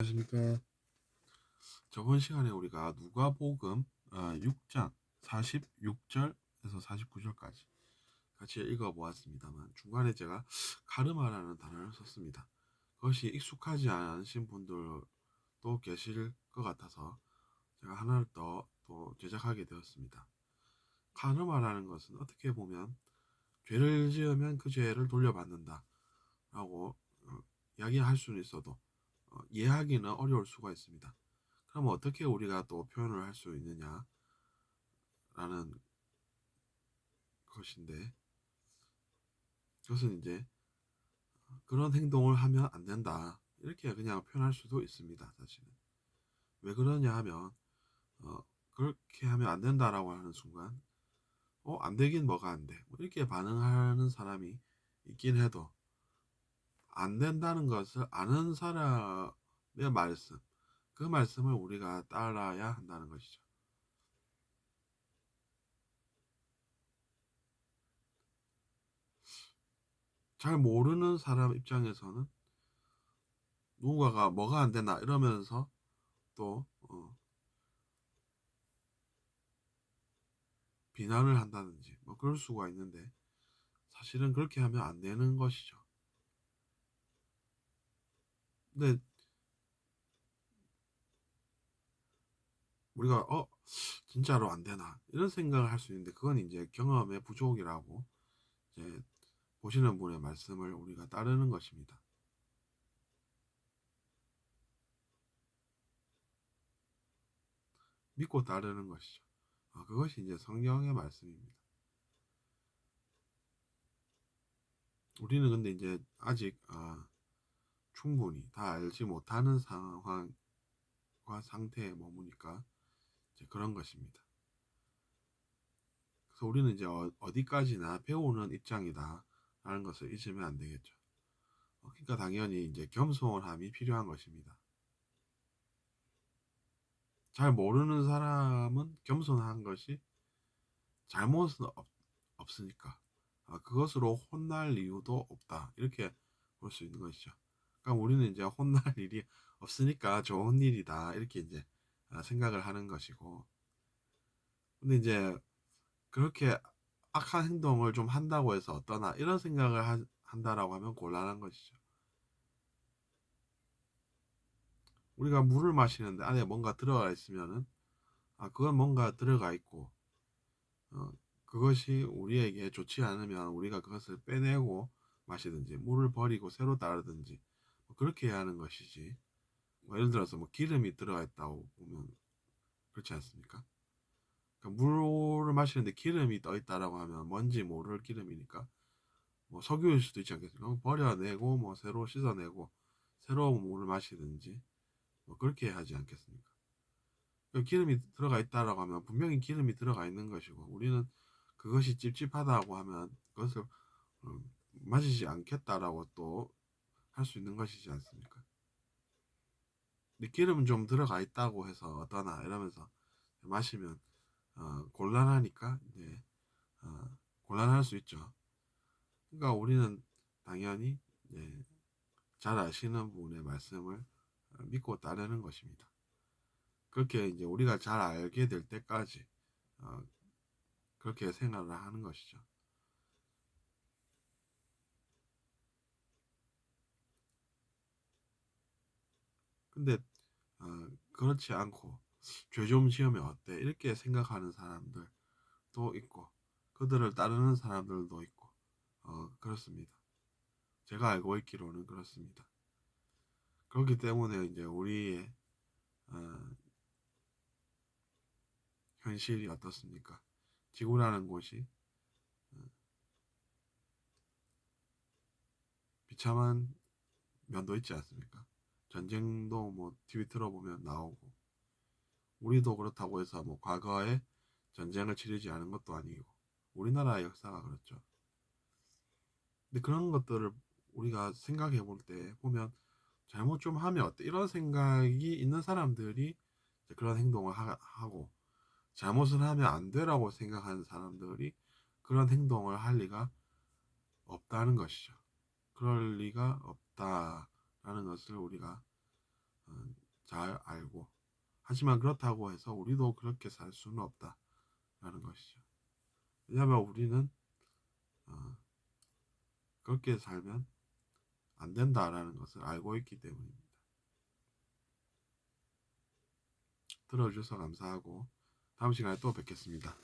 안녕하십니까. 저번 시간에 우리가 누가복음 6장 46절에서 49절까지 같이 읽어보았습니다만, 중간에 제가 카르마라는 단어를 썼습니다. 그것이 익숙하지 않으신 분들도 계실 것 같아서 제가 하나를 또 제작하게 되었습니다. 카르마라는 것은 어떻게 보면 죄를 지으면 그 죄를 돌려받는다 라고 이야기할 수는 있어도 이해하기는 어려울 수가 있습니다. 그럼 어떻게 우리가 또 표현을 할 수 있느냐라는 것인데, 그것은 이제 그런 행동을 하면 안 된다 이렇게 그냥 표현할 수도 있습니다. 사실은 왜 그러냐 하면 그렇게 하면 안 된다라고 하는 순간 안 되긴 뭐가 안 돼, 이렇게 반응하는 사람이 있긴 해도, 안 된다는 것을 아는 사람의 말씀, 그 말씀을 우리가 따라야 한다는 것이죠. 잘 모르는 사람 입장에서는 누군가가 뭐가 안 되나 이러면서 또 비난을 한다든지 뭐 그럴 수가 있는데, 사실은 그렇게 하면 안 되는 것이죠. 근데 우리가 진짜로 안 되나 이런 생각을 할 수 있는데, 그건 이제 경험의 부족이라고 이제 보시는 분의 말씀을 우리가 따르는 것입니다. 믿고 따르는 것이죠. 그것이 이제 성경의 말씀입니다. 우리는 근데 이제 아직 충분히 다 알지 못하는 상황과 상태에 머무니까 이제 그런 것입니다. 그래서 우리는 이제 어디까지나 배우는 입장이다 라는 것을 잊으면 안 되겠죠. 그러니까 당연히 이제 겸손함이 필요한 것입니다. 잘 모르는 사람은 겸손한 것이 잘못은 없으니까 그것으로 혼날 이유도 없다 이렇게 볼 수 있는 것이죠. 그러니까 우리는 이제 혼날 일이 없으니까 좋은 일이다 이렇게 이제 생각을 하는 것이고, 근데 이제 그렇게 악한 행동을 좀 한다고 해서 어떠나 이런 생각을 한다라고 하면 곤란한 것이죠. 우리가 물을 마시는데 안에 뭔가 들어가 있으면은 그건 뭔가 들어가 있고 어, 그것이 우리에게 좋지 않으면 우리가 그것을 빼내고 마시든지 물을 버리고 새로 따르든지 뭐 그렇게 해야 하는 것이지, 뭐 예를 들어서 뭐 기름이 들어가 있다고 보면 그렇지 않습니까? 그러니까 물을 마시는데 기름이 떠 있다라고 하면 뭔지 모를 기름이니까 뭐 석유일 수도 있지 않겠습니까? 버려내고 뭐 새로 씻어내고 새로운 물을 마시든지 뭐 그렇게 하지 않겠습니까? 기름이 들어가 있다라고 하면 분명히 기름이 들어가 있는 것이고, 우리는 그것이 찝찝하다고 하면 그것을 마시지 않겠다라고 또 할 수 있는 것이지 않습니까? 근데 기름은 좀 들어가 있다고 해서 어떠나 이러면서 마시면 곤란하니까 이제 곤란할 수 있죠. 그러니까 우리는 당연히 이제 잘 아시는 분의 말씀을 믿고 따르는 것입니다. 그렇게 이제 우리가 잘 알게 될 때까지 어, 그렇게 생각을 하는 것이죠. 근데 그렇지 않고 죄 좀 지으면 어때 이렇게 생각하는 사람들도 있고, 그들을 따르는 사람들도 있고 그렇습니다. 제가 알고 있기로는 그렇습니다. 그렇기 때문에 이제 우리의 어, 현실이 어떻습니까? 지구라는 곳이 어, 비참한 면도 있지 않습니까? 전쟁도 뭐 TV 틀어보면 나오고, 우리도 그렇다고 해서 뭐 과거에 전쟁을 치르지 않은 것도 아니고 우리나라의 역사가 그렇죠. 근데 그런 것들을 우리가 생각해 볼 때 보면 잘못 좀 하면 어때? 이런 생각이 있는 사람들이 그런 행동을 하고, 잘못을 하면 안 되라고 생각하는 사람들이 그런 행동을 할 리가 없다는 것이죠. 그럴 리가 없다라는 것을 우리가 잘 알고, 하지만 그렇다고 해서 우리도 그렇게 살 수는 없다라는 것이죠. 왜냐하면 우리는 그렇게 살면 안 된다라는 것을 알고 있기 때문입니다. 들어주셔서 감사하고 다음 시간에 또 뵙겠습니다.